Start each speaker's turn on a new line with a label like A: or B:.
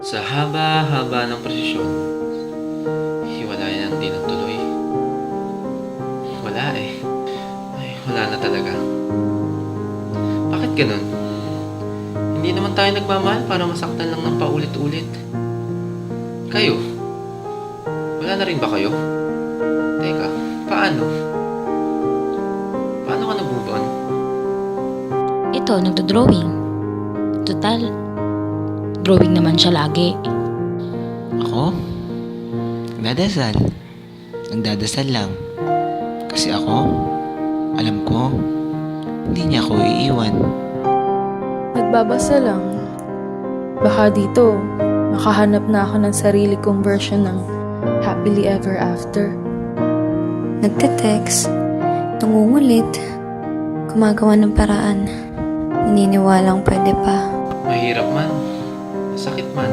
A: Sa haba-haba ng prosesyon, hiwalayan ang di nagtuloy. Wala eh. Ay, wala na talaga. Bakit ganun? Hindi naman tayo nagmamahal para masaktan lang ng paulit-ulit. Kayo? Wala na rin ba kayo? Teka, paano? Paano ka nag-move on?
B: Ito, nagdo-drawing. Total, drawing naman siya lagi.
C: Ako? Nagdadasal. Nagdadasal lang. Kasi ako, alam ko, hindi niya ako iiwan.
D: Nagbabasa lang. Baka dito, makahanap na ako ng sarili kong version ng happily ever after.
E: Nagte-text, tungungulit, gumagawa ng paraan. Naniniwalang pwede pa.
A: Mahirap man, sakit man,